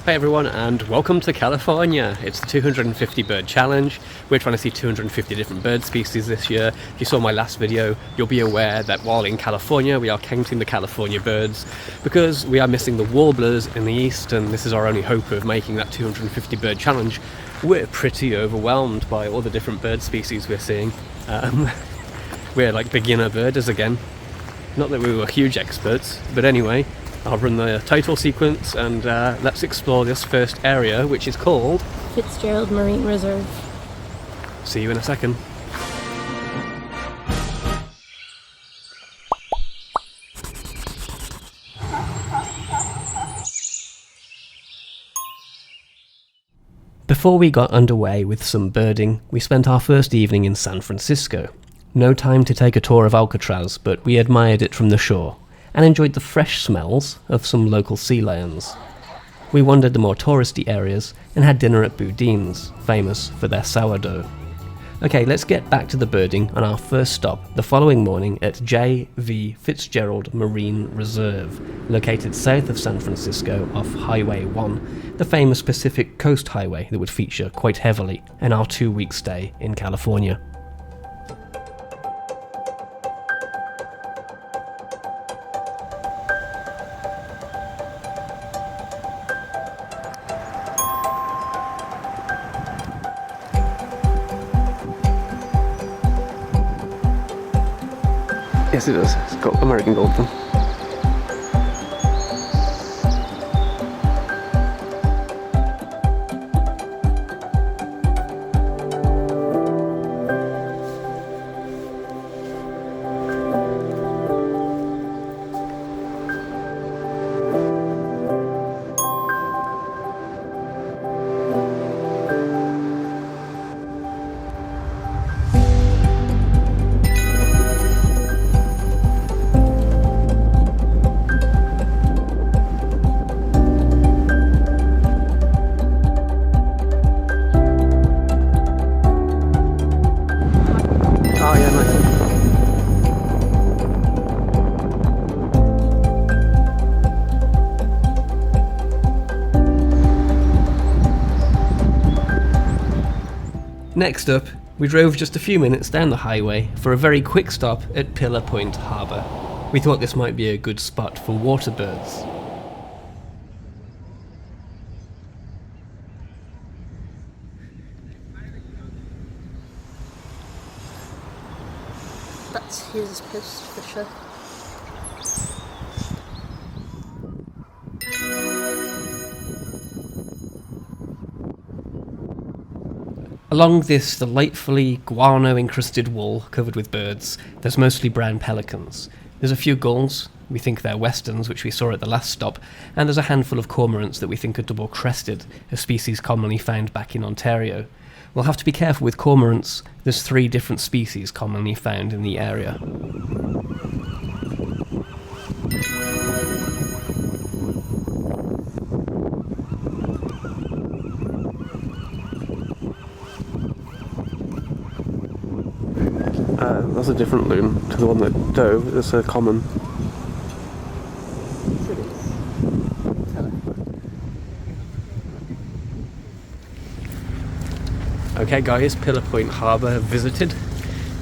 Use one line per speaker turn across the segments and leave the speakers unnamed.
Hi everyone and welcome to California. It's the 250 bird challenge. We're trying to see 250 different bird species this year. If you saw my last video, you'll be aware that while in California we are counting the California birds because we are missing the warblers in the east, and this is our only hope of making that 250 bird challenge. We're pretty overwhelmed by all the different bird species we're seeing. We're like beginner birders again. Not that we were huge experts, but anyway, I'll run the title sequence and let's explore this first area, which is called
Fitzgerald Marine Reserve.
See you in a second. Before we got underway with some birding, we spent our first evening in San Francisco. No time to take a tour of Alcatraz, but we admired it from the shore and enjoyed the fresh smells of some local sea lions. We wandered the more touristy areas and had dinner at Boudin's, famous for their sourdough. Okay, let's get back to the birding on our first stop the following morning at J.V. Fitzgerald Marine Reserve, located south of San Francisco off Highway 1, the famous Pacific Coast Highway that would feature quite heavily in our 2-week stay in California. Yes, it does. It's got American Goldfinch. Next up, we drove just a few minutes down the highway for a very quick stop at Pillar Point Harbour. We thought this might be a good spot for water birds.
That's his post for sure.
Along this delightfully guano-encrusted wall covered with birds, there's mostly brown pelicans. There's a few gulls, we think they're westerns, which we saw at the last stop, and there's a handful of cormorants that we think are double-crested, a species commonly found back in Ontario. We'll have to be careful with cormorants. There's 3 different species commonly found in the area. That's a different loon to the one that dove. It's a common. Okay guys, Pillar Point Harbour visited.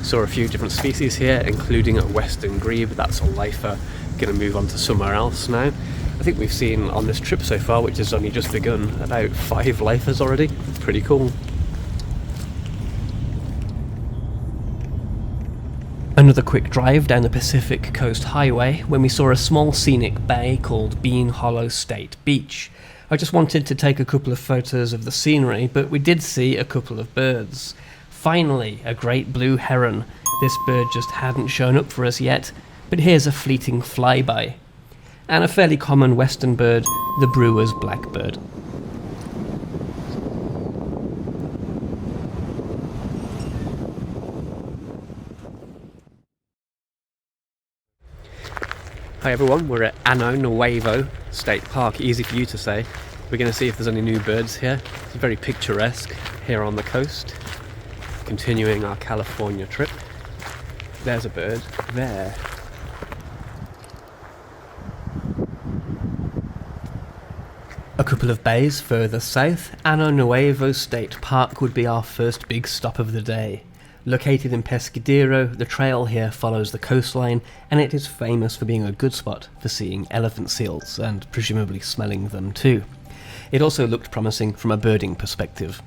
Saw a few different species here, including a western grebe. That's a lifer. Going to move on to somewhere else now. I think we've seen on this trip so far, which has only just begun, about 5 lifers already. Pretty cool. Another quick drive down the Pacific Coast Highway when we saw a small scenic bay called Bean Hollow State Beach. I just wanted to take a couple of photos of the scenery, but we did see a couple of birds. Finally, a great blue heron. This bird just hadn't shown up for us yet, but here's a fleeting flyby. And a fairly common western bird, the Brewer's Blackbird. Hi everyone, we're at Ano Nuevo State Park, easy for you to say. We're going to see if there's any new birds here. It's very picturesque here on the coast. Continuing our California trip. There's a bird there. A couple of bays further south, Ano Nuevo State Park would be our first big stop of the day. Located in Pescadero, the trail here follows the coastline, and it is famous for being a good spot for seeing elephant seals, and presumably smelling them too. It also looked promising from a birding perspective.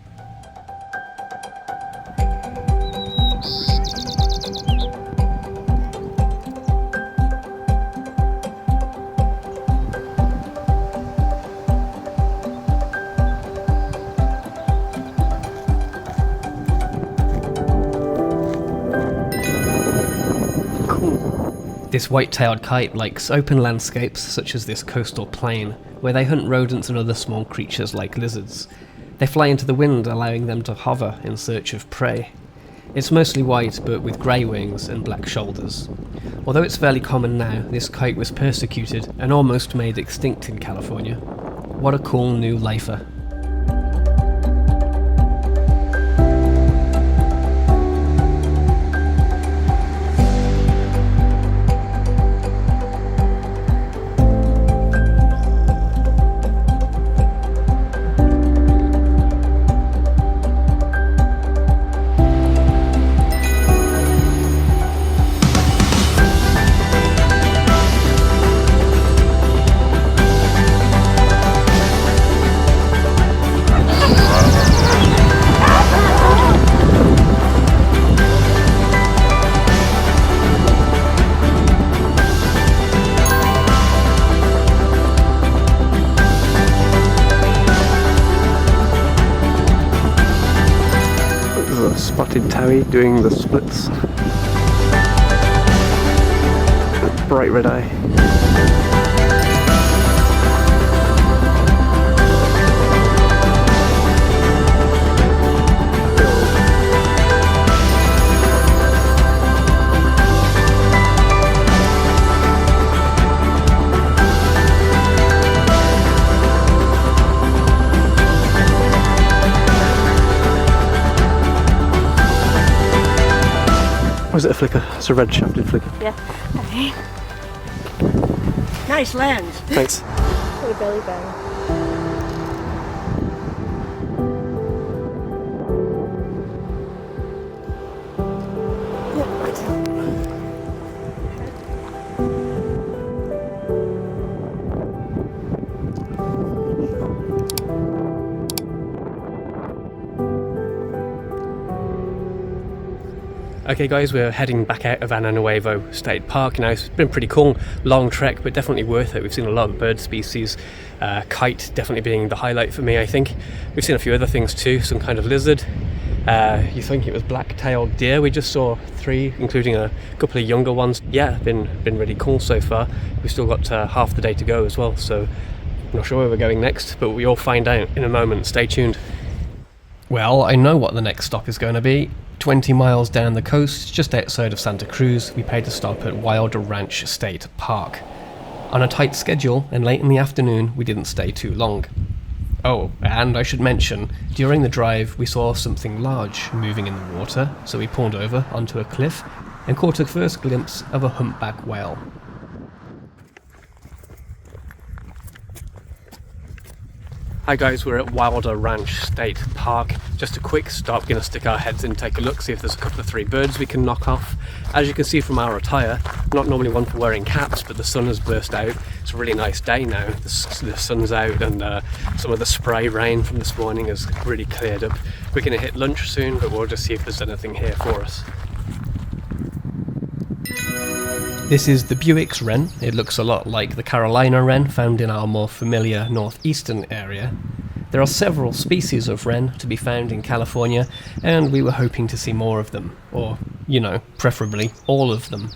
This white-tailed kite likes open landscapes such as this coastal plain, where they hunt rodents and other small creatures like lizards. They fly into the wind, allowing them to hover in search of prey. It's mostly white, but with grey wings and black shoulders. Although it's fairly common now, this kite was persecuted and almost made extinct in California. What a cool new lifer. Spotted Towie doing the splits. Bright red eye. Was it a flicker? It's a red shafted flicker.
Yeah. Okay.
Nice lens.
Thanks.
Hey, belly bang.
Okay guys, we're heading back out of Ano Nuevo State Park now. It's been pretty cool, long trek, but definitely worth it. We've seen a lot of bird species, kite definitely being the highlight for me, I think. We've seen a few other things too, some kind of lizard. You think it was black-tailed deer. We just saw 3, including a couple of younger ones. Yeah, been really cool so far. We've still got half the day to go as well, so I'm not sure where we're going next, but we'll find out in a moment. Stay tuned. Well, I know what the next stop is going to be. 20 miles down the coast, just outside of Santa Cruz, we paid a stop at Wilder Ranch State Park. On a tight schedule, and late in the afternoon, we didn't stay too long. Oh, and I should mention, during the drive, we saw something large moving in the water, so we pulled over onto a cliff and caught a first glimpse of a humpback whale. Hi guys, we're at Wilder Ranch State Park. Just a quick stop, gonna stick our heads in, take a look, see if there's a couple of 3 birds we can knock off. As you can see from our attire, not normally one for wearing caps, but the sun has burst out. It's a really nice day now. The sun's out and some of the spray rain from this morning has really cleared up. We're gonna hit lunch soon, but we'll just see if there's anything here for us. This is the Buick's wren. It looks a lot like the Carolina wren found in our more familiar northeastern area. There are several species of wren to be found in California, and we were hoping to see more of them, or, you know, preferably all of them.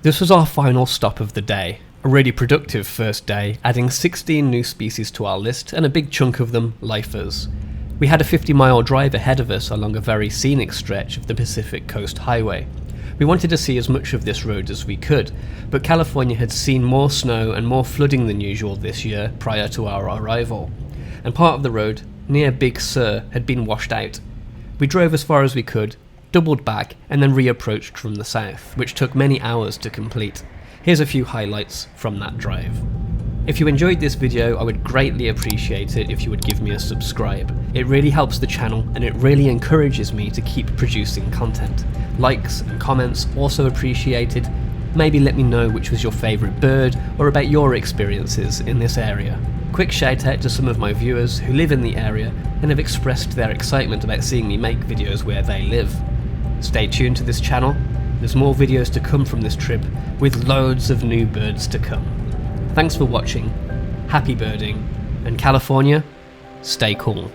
This was our final stop of the day. A really productive first day, adding 16 new species to our list, and a big chunk of them lifers. We had a 50-mile drive ahead of us along a very scenic stretch of the Pacific Coast Highway. We wanted to see as much of this road as we could, but California had seen more snow and more flooding than usual this year prior to our arrival, and part of the road, near Big Sur, had been washed out. We drove as far as we could, doubled back, and then reapproached from the south, which took many hours to complete. Here's a few highlights from that drive. If you enjoyed this video, I would greatly appreciate it if you would give me a subscribe. It really helps the channel and it really encourages me to keep producing content. Likes and comments also appreciated. Maybe let me know which was your favourite bird or about your experiences in this area. Quick shout out to some of my viewers who live in the area and have expressed their excitement about seeing me make videos where they live. Stay tuned to this channel, there's more videos to come from this trip with loads of new birds to come. Thanks for watching, happy birding, and California, stay cool.